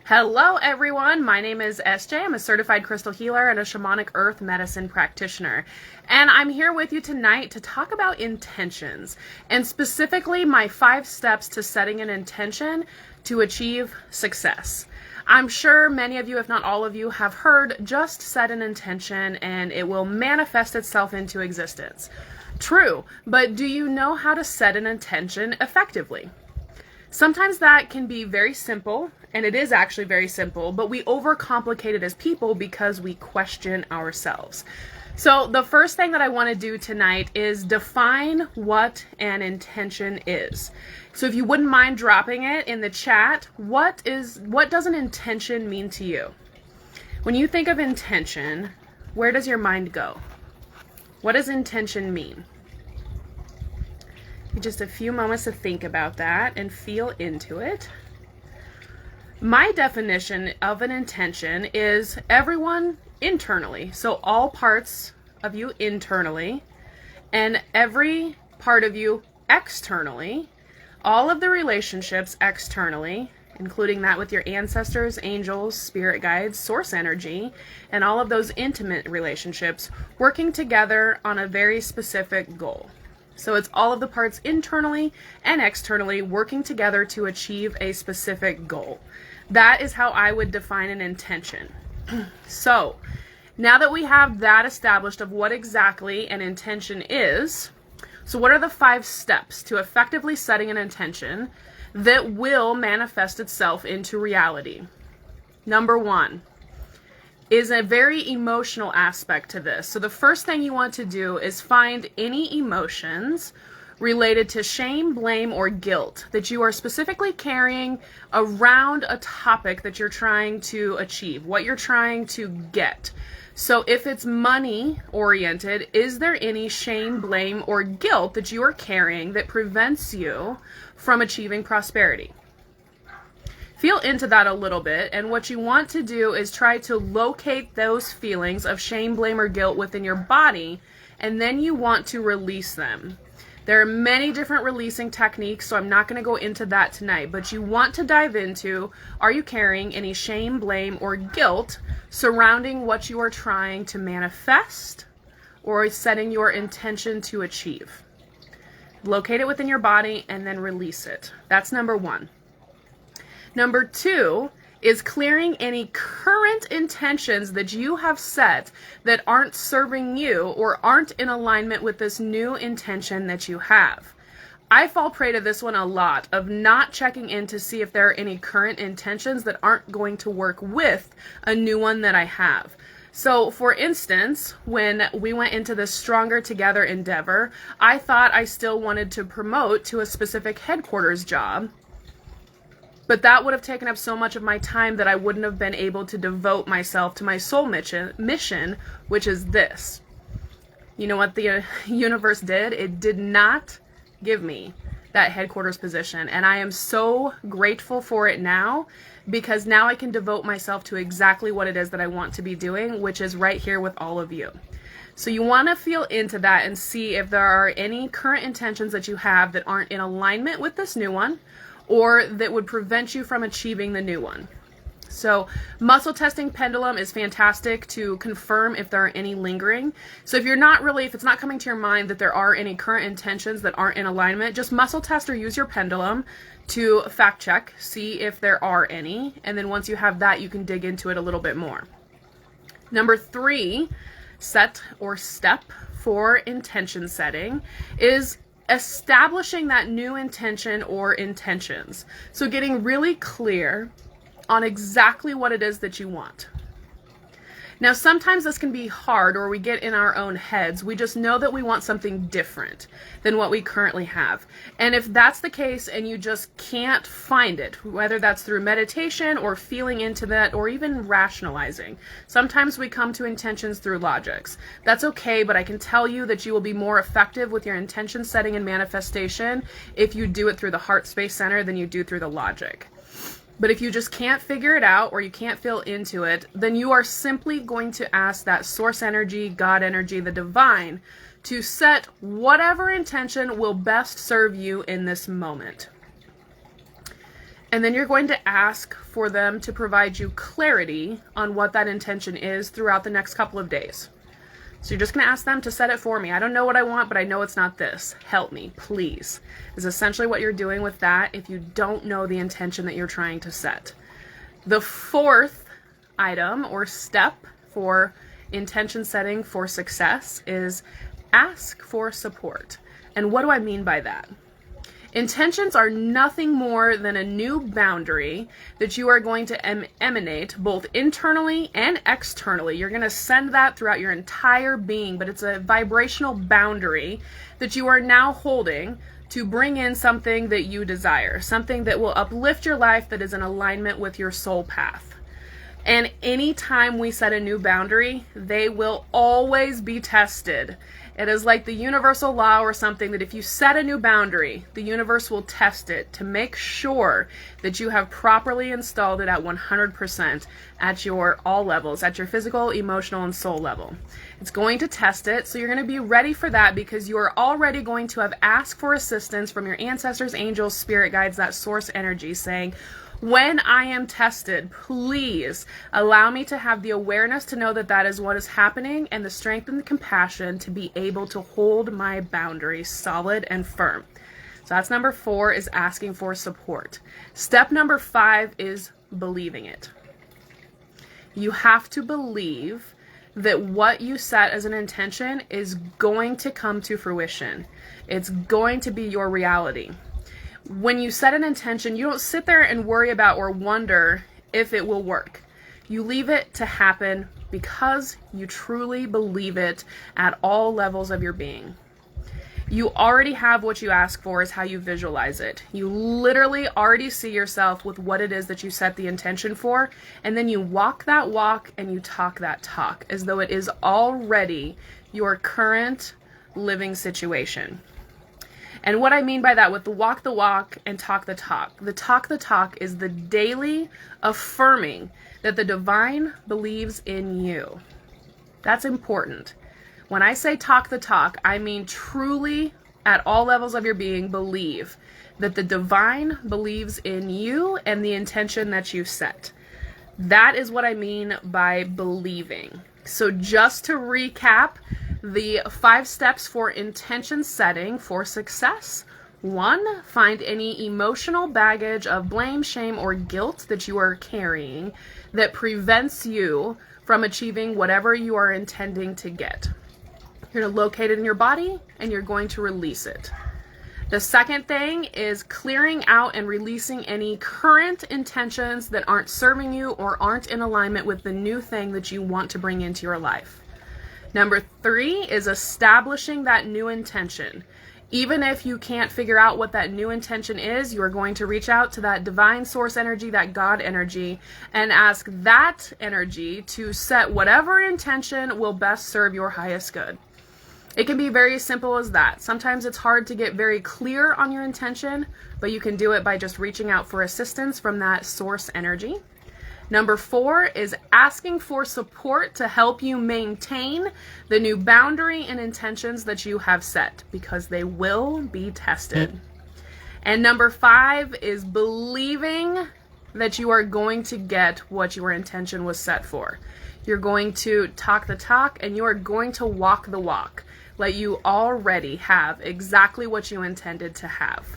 Hello everyone, my name is SJ. I'm a certified crystal healer and a shamanic earth medicine practitioner. And I'm here with you tonight to talk about intentions, and specifically my 5 steps to setting an intention to achieve success. I'm sure many of you, if not all of you, have heard just set an intention and it will manifest itself into existence. True, but do you know how to set an intention effectively? Sometimes that can be very simple, and it is actually very simple, but we overcomplicate it as people because we question ourselves. So the first thing that I want to do tonight is define what an intention is. So if you wouldn't mind dropping it in the chat, what does an intention mean to you? When you think of intention, where does your mind go? What does intention mean? Just a few moments to think about that and feel into it. My definition of an intention is everyone internally, so all parts of you internally, and every part of you externally, all of the relationships externally, including that with your ancestors, angels, spirit guides, source energy, and all of those intimate relationships working together on a very specific goal. So it's all of the parts internally and externally working together to achieve a specific goal. That is how I would define an intention. So now that we have that established of what exactly an intention is, so what are the 5 steps to effectively setting an intention that will manifest itself into reality? Number 1 is a very emotional aspect to this. So the first thing you want to do is find any emotions related to shame, blame, or guilt that you are specifically carrying around a topic that you're trying to achieve, what you're trying to get. So if it's money oriented, is there any shame, blame, or guilt that you are carrying that prevents you from achieving prosperity? Feel into that a little bit, and what you want to do is try to locate those feelings of shame, blame, or guilt within your body, and then you want to release them. There are many different releasing techniques, so I'm not going to go into that tonight, but you want to dive into, are you carrying any shame, blame, or guilt surrounding what you are trying to manifest or setting your intention to achieve? Locate it within your body and then release it. That's number 1. Number 2 is clearing any current intentions that you have set that aren't serving you or aren't in alignment with this new intention that you have. I fall prey to this one a lot, of not checking in to see if there are any current intentions that aren't going to work with a new one that I have. So, for instance, when we went into this Stronger Together endeavor, I thought I still wanted to promote to a specific headquarters job, but that would have taken up so much of my time that I wouldn't have been able to devote myself to my soul mission, which is this. You know what the universe did? It did not give me that headquarters position. And I am so grateful for it now, because now I can devote myself to exactly what it is that I want to be doing, which is right here with all of you. So you want to feel into that and see if there are any current intentions that you have that aren't in alignment with this new one, or that would prevent you from achieving the new one. So muscle testing Pendulum is fantastic to confirm if there are any lingering. So if it's not coming to your mind that there are any current intentions that aren't in alignment, just muscle test or use your Pendulum to fact check, see if there are any, and then once you have that, you can dig into it a little bit more. Number 3, set or step for intention setting is establishing that new intention or intentions. So getting really clear on exactly what it is that you want. Now, sometimes this can be hard, or we get in our own heads. We just know that we want something different than what we currently have. And if that's the case and you just can't find it, whether that's through meditation or feeling into that or even rationalizing, sometimes we come to intentions through logics. That's okay, but I can tell you that you will be more effective with your intention setting and manifestation if you do it through the heart space center than you do through the logic. But if you just can't figure it out, or you can't feel into it, then you are simply going to ask that source energy, God energy, the divine, to set whatever intention will best serve you in this moment. And then you're going to ask for them to provide you clarity on what that intention is throughout the next couple of days. So you're just going to ask them to set it for me. I don't know what I want, but I know it's not this. Help me, please. Is essentially what you're doing with that if you don't know the intention that you're trying to set. The fourth item or step for intention setting for success is ask for support. And what do I mean by that? Intentions are nothing more than a new boundary that you are going to emanate both internally and externally. You're going to send that throughout your entire being, but it's a vibrational boundary that you are now holding to bring in something that you desire, something that will uplift your life, that is in alignment with your soul path. And anytime we set a new boundary, they will always be tested. It is like the universal law or something that if you set a new boundary, the universe will test it to make sure that you have properly installed it at 100% at your all levels, at your physical, emotional, and soul level. It's going to test it, so you're going to be ready for that because you are already going to have asked for assistance from your ancestors, angels, spirit guides, that source energy saying, when I am tested, please allow me to have the awareness to know that that is what is happening and the strength and the compassion to be able to hold my boundaries solid and firm. So that's number 4, is asking for support. Step number 5 is believing it. You have to believe that what you set as an intention is going to come to fruition. It's going to be your reality. When you set an intention, you don't sit there and worry about or wonder if it will work. You leave it to happen because you truly believe it at all levels of your being. You already have what you ask for is how you visualize it. You literally already see yourself with what it is that you set the intention for, and then you walk that walk and you talk that talk as though it is already your current living situation. And what I mean by that with the walk and talk the talk is the daily affirming that the divine believes in you. That's important. When I say talk the talk, I mean truly at all levels of your being believe that the divine believes in you and the intention that you set. That is what I mean by believing. So just to recap, the 5 steps for intention setting for success. 1, find any emotional baggage of blame, shame, or guilt that you are carrying that prevents you from achieving whatever you are intending to get. You're going to locate it in your body and you're going to release it. The second thing is clearing out and releasing any current intentions that aren't serving you or aren't in alignment with the new thing that you want to bring into your life. Number 3 is establishing that new intention. Even if you can't figure out what that new intention is, you are going to reach out to that divine source energy, that God energy, and ask that energy to set whatever intention will best serve your highest good. It can be very simple as that. Sometimes it's hard to get very clear on your intention, but you can do it by just reaching out for assistance from that source energy. Number 4 is asking for support to help you maintain the new boundary and intentions that you have set, because they will be tested. And number 5 is believing that you are going to get what your intention was set for. You're going to talk the talk and you are going to walk the walk, like you already have exactly what you intended to have.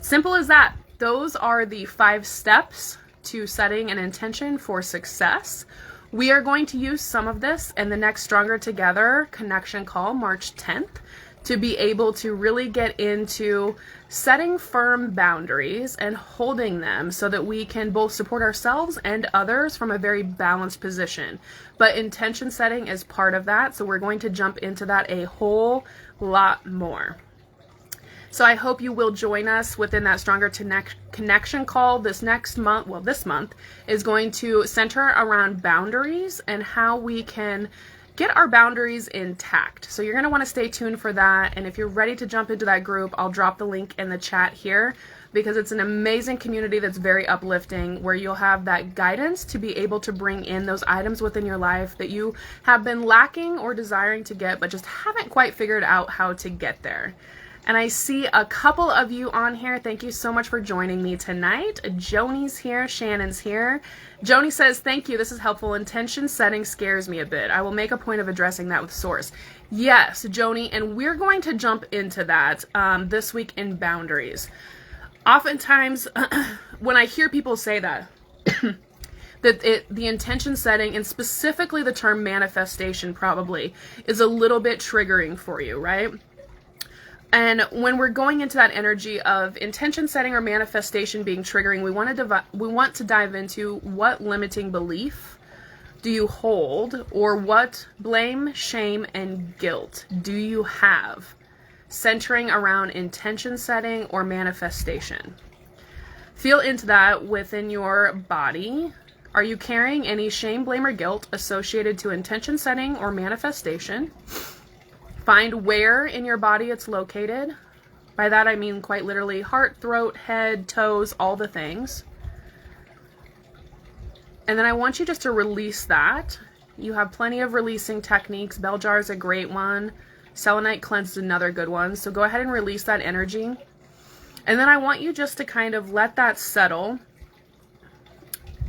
Simple as that. Those are the 5 steps to setting an intention for success. We are going to use some of this in the next Stronger Together connection call, March 10th, to be able to really get into setting firm boundaries and holding them so that we can both support ourselves and others from a very balanced position. But intention setting is part of that, so we're going to jump into that a whole lot more. So I hope you will join us within that Stronger Connection call this next month. Well, this month is going to center around boundaries and how we can get our boundaries intact. So you're going to want to stay tuned for that. And if you're ready to jump into that group, I'll drop the link in the chat here, because it's an amazing community that's very uplifting, where you'll have that guidance to be able to bring in those items within your life that you have been lacking or desiring to get, but just haven't quite figured out how to get there. And I see a couple of you on here. Thank you so much for joining me tonight. Joni's here. Shannon's here. Joni says, thank you. This is helpful. Intention setting scares me a bit. I will make a point of addressing that with Source. Yes, Joni, and we're going to jump into that this week in boundaries. Oftentimes, when I hear people say that, the intention setting, and specifically the term manifestation probably, is a little bit triggering for you, right? And when we're going into that energy of intention setting or manifestation being triggering, we want to dive into what limiting belief do you hold, or what blame, shame, and guilt do you have centering around intention setting or manifestation. Feel into that within your body. Are you carrying any shame, blame, or guilt associated to intention setting or manifestation? Find where in your body it's located. By that I mean quite literally heart, throat, head, toes, all the things. And then I want you just to release that. You have plenty of releasing techniques. Bell jar is a great one. Selenite cleanse is another good one. So go ahead and release that energy. And then I want you just to kind of let that settle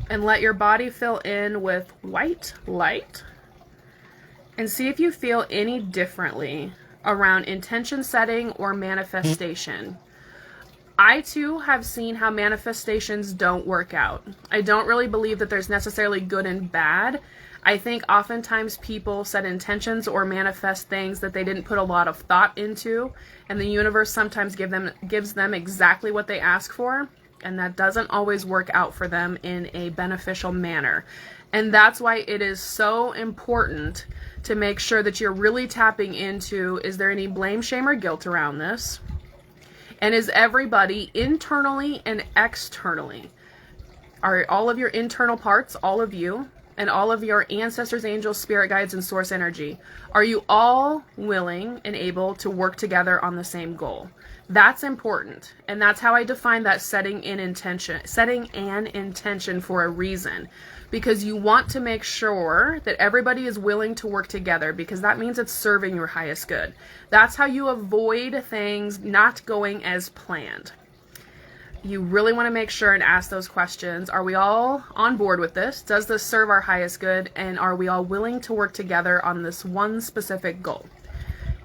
and let your body fill in with white light. And see if you feel any differently around intention setting or manifestation. I too have seen how manifestations don't work out. I don't really believe that there's necessarily good and bad. I think oftentimes people set intentions or manifest things that they didn't put a lot of thought into, and the universe sometimes gives them exactly what they ask for, and that doesn't always work out for them in a beneficial manner. And that's why it is so important to make sure that you're really tapping into, is there any blame, shame, or guilt around this? And is everybody internally and externally, are all of your internal parts, all of you, and all of your ancestors, angels, spirit guides, and source energy, are you all willing and able to work together on the same goal? That's important. And that's how I define that setting an intention for a reason. Because you want to make sure that everybody is willing to work together, because that means it's serving your highest good. That's how you avoid things not going as planned. You really want to make sure and ask those questions. Are we all on board with this? Does this serve our highest good? And are we all willing to work together on this one specific goal?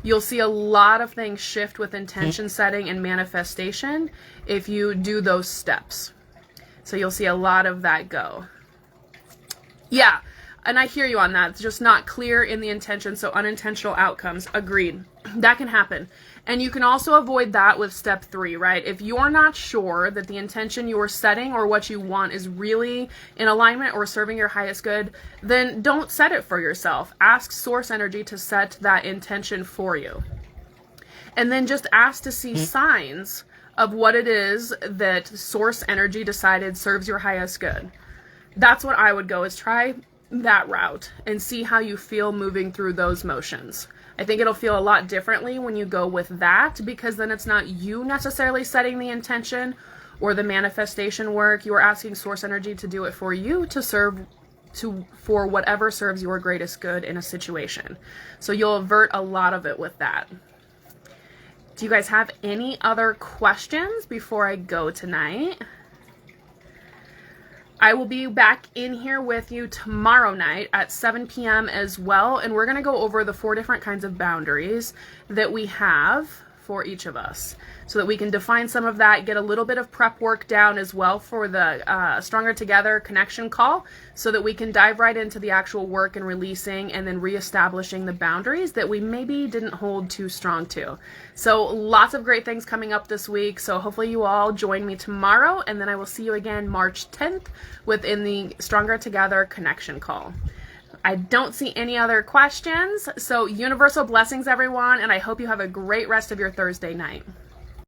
You'll see a lot of things shift with intention setting and manifestation if you do those steps. So you'll see a lot of that go. Yeah, and I hear you on that. It's just not clear in the intention, so unintentional outcomes. Agreed. That can happen. And you can also avoid that with step 3, right? If you're not sure that the intention you're setting or what you want is really in alignment or serving your highest good, then don't set it for yourself. Ask source energy to set that intention for you. And then just ask to see signs of what it is that source energy decided serves your highest good. That's what I would go, is try that route and see how you feel moving through those motions. I think it'll feel a lot differently when you go with that, because then it's not you necessarily setting the intention or the manifestation work. You're asking source energy to do it for you, for whatever serves your greatest good in a situation. So you'll avert a lot of it with that. Do you guys have any other questions before I go tonight? I will be back in here with you tomorrow night at 7 p.m. as well, and we're going to go over the 4 different kinds of boundaries that we have for each of us, so that we can define some of that, get a little bit of prep work down as well for the Stronger Together connection call, so that we can dive right into the actual work and releasing and then reestablishing the boundaries that we maybe didn't hold too strong to. So lots of great things coming up this week, so hopefully you all join me tomorrow, and then I will see you again March 10th within the Stronger Together connection call. I don't see any other questions, so universal blessings, everyone, and I hope you have a great rest of your Thursday night.